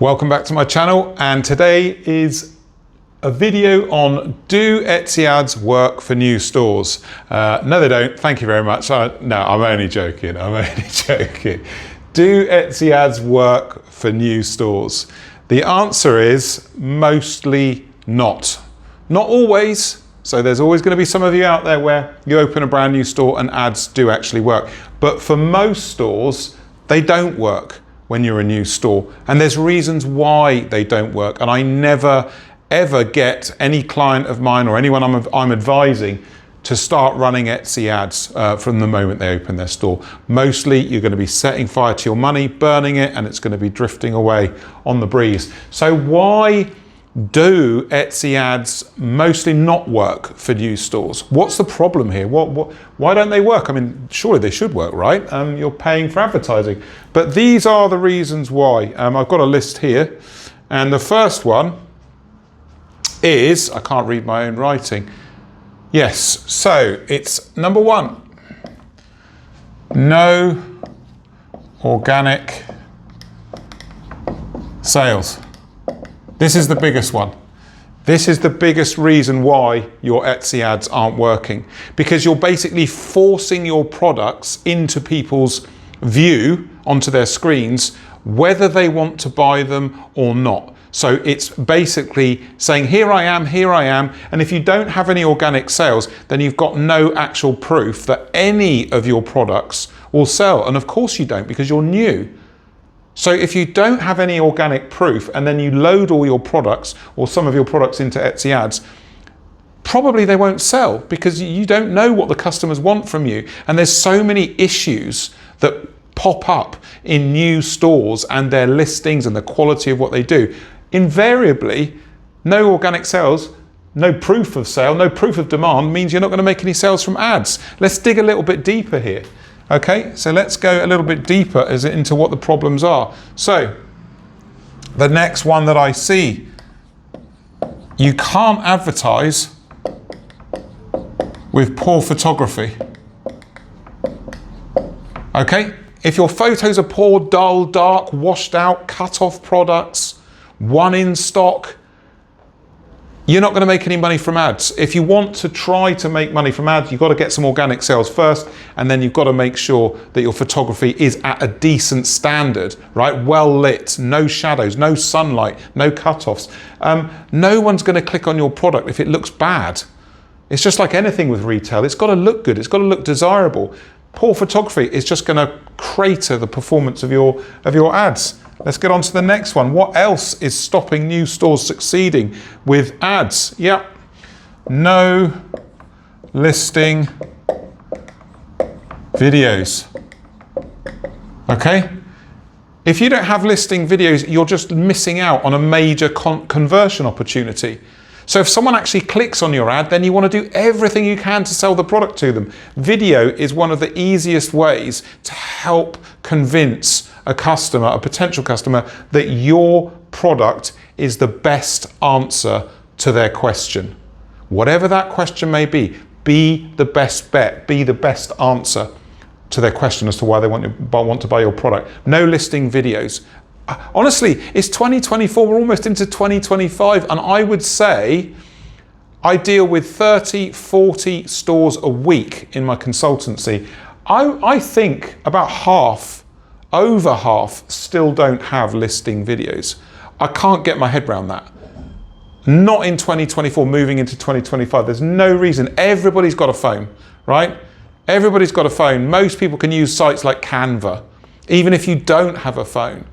Welcome back to my channel, and today is a video on do Etsy ads work for new stores? No, they don't. Thank you very much. No, I'm only joking. I'm only joking. Do Etsy ads work for new stores? The answer is mostly not. Not always. So there's always going to be some of you out there where you open a brand new store and ads do actually work. But for most stores, they don't work when you're a new store. And there's reasons why they don't work. And I never, ever get any client of mine or anyone I'm advising to start running Etsy ads from the moment they open their store. Mostly you're going to be setting fire to your money, burning it, and it's going to be drifting away on the breeze. So why do Etsy ads mostly not work for new stores? What's the problem here? Why don't they work? I mean, surely they should work, right? You're paying for advertising. But these are the reasons why. I've got a list here. And the first one is, I can't read my own writing. Yes, so it's number one, no organic sales. This is the biggest one. This is the biggest reason why your Etsy ads aren't working, because you're basically forcing your products into people's view, onto their screens, whether they want to buy them or not. So it's basically saying, here I am, and if you don't have any organic sales, then you've got no actual proof that any of your products will sell. And of course you don't, because you're new. So if you don't have any organic proof and then you load all your products or some of your products into Etsy ads, probably they won't sell because you don't know what the customers want from you. And there's so many issues that pop up in new stores and their listings and the quality of what they do. Invariably, no organic sales, no proof of sale, no proof of demand means you're not going to make any sales from ads. Let's dig a little bit deeper here. Okay, so let's go a little bit deeper into what the problems are. So, the next one that I see, you can't advertise with poor photography. Okay, if your photos are poor, dull, dark, washed out, cut off products, one in stock, you're not going to make any money from ads. If you want to try to make money from ads, you've got to get some organic sales first, and then you've got to make sure that your photography is at a decent standard, right? Well lit, no shadows, no sunlight, no cut-offs. No one's going to click on your product if it looks bad. It's just like anything with retail. It's got to look good. It's got to look desirable. Poor photography is just going to crater the performance of your ads. Let's get on to the next one. What else is stopping new stores succeeding with ads? Yeah, no listing videos. Okay? If you don't have listing videos, you're just missing out on a major conversion opportunity. So if someone actually clicks on your ad, then you want to do everything you can to sell the product to them. Video is one of the easiest ways to help convince a customer, a potential customer, that your product is the best answer to their question. Whatever that question may be the best bet, be the best answer to their question as to why they want to buy your product. No listing videos. Honestly, it's 2024, we're almost into 2025, and I would say I deal with 30, 40 stores a week in my consultancy. I think about half, over half, still don't have listing videos. I can't get my head around that. Not in 2024, moving into 2025. There's no reason. Everybody's got a phone, right? Everybody's got a phone. Most people can use sites like Canva, even if you don't have a phone.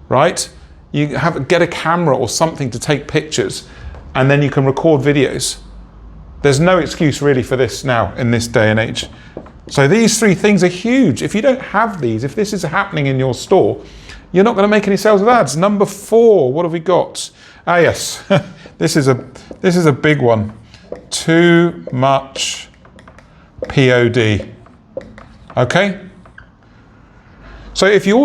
Right? You get a camera or something to take pictures, and then you can record videos. There's no excuse really for this now in this day and age. So these three things are huge. If you don't have these, if this is happening in your store, you're not going to make any sales with ads. Number 4, what have we got? Ah yes, this is a big one. Too much POD. Okay? So if you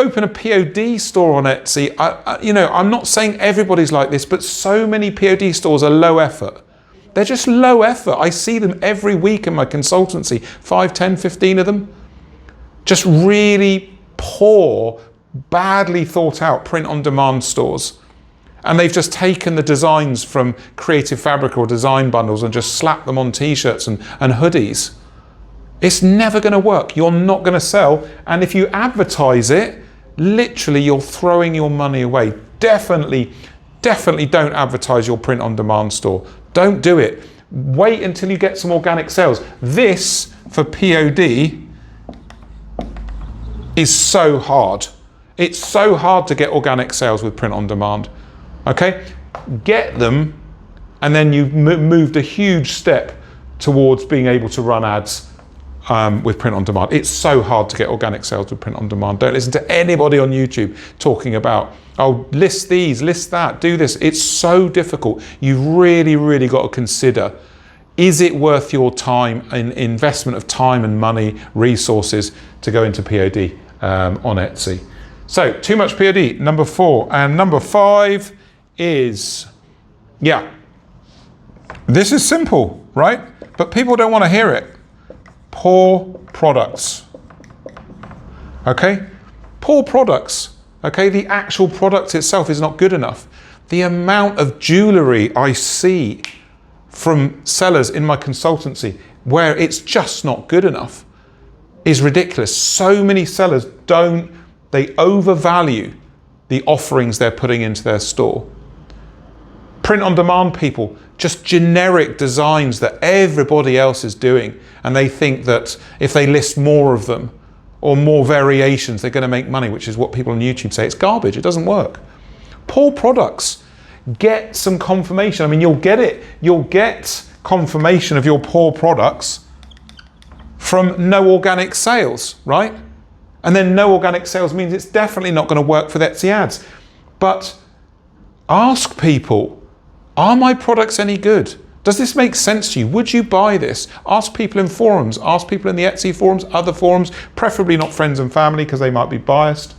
open a POD store on Etsy, I'm not saying everybody's like this, but so many POD stores are low effort. They're just low effort. I see them every week in my consultancy, 5, 10, 15 of them. Just really poor badly thought out print-on-demand stores, and they've just taken the designs from Creative Fabric or Design Bundles and just slapped them on t-shirts and hoodies. It's never going to work. You're not going to sell. And if you advertise it, literally you're throwing your money away. Definitely don't advertise your print-on-demand store. Don't do it. Wait until you get some organic sales. This, for POD, is so hard. It's so hard to get organic sales with print-on-demand. Okay? Get them, and then you've moved a huge step towards being able to run ads with print on demand. It's so hard to get organic sales with print on demand. Don't listen to anybody on YouTube talking about, oh, list these, list that, do this. It's so difficult. You've really got to consider, is it worth your time and investment of time and money, resources to go into POD on Etsy? So too much POD, number 4. And number 5 is, this is simple, right? But people don't want to hear it. Poor products. Okay? Poor products. Okay? The actual product itself is not good enough. The amount of jewelry I see from sellers in my consultancy where it's just not good enough is ridiculous. So many sellers they overvalue the offerings they're putting into their store. Print on demand people, just generic designs that everybody else is doing, and they think that if they list more of them or more variations, they're going to make money, which is what people on YouTube say. It's garbage. It doesn't work. Poor products. Get some confirmation. I mean, you'll get it. You'll get confirmation of your poor products from no organic sales, right? And then no organic sales means it's definitely not going to work for the Etsy ads. But ask people, are my products any good? Does this make sense to you? Would you buy this? Ask people in forums, ask people in the Etsy forums, other forums, preferably not friends and family because they might be biased.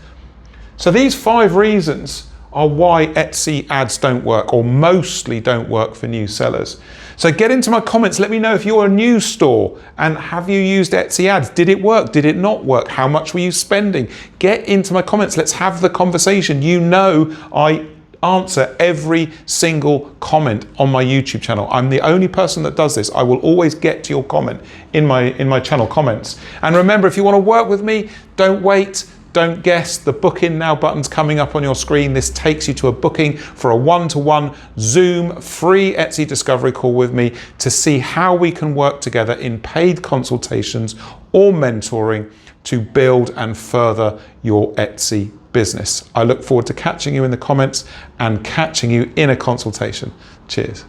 So these 5 reasons are why Etsy ads don't work, or mostly don't work for new sellers. So get into my comments, let me know if you're a new store and have you used Etsy ads? Did it work? Did it not work? How much were you spending? Get into my comments, let's have the conversation. You know I answer every single comment on my YouTube channel. I'm the only person that does this. I will always get to your comment in my channel comments. And remember, if you want to work with me, don't wait, don't guess. The book in now button's coming up on your screen. This takes you to a booking for a one-to-one Zoom free Etsy discovery call with me to see how we can work together in paid consultations or mentoring to build and further your Etsy business. I look forward to catching you in the comments and catching you in a consultation. Cheers.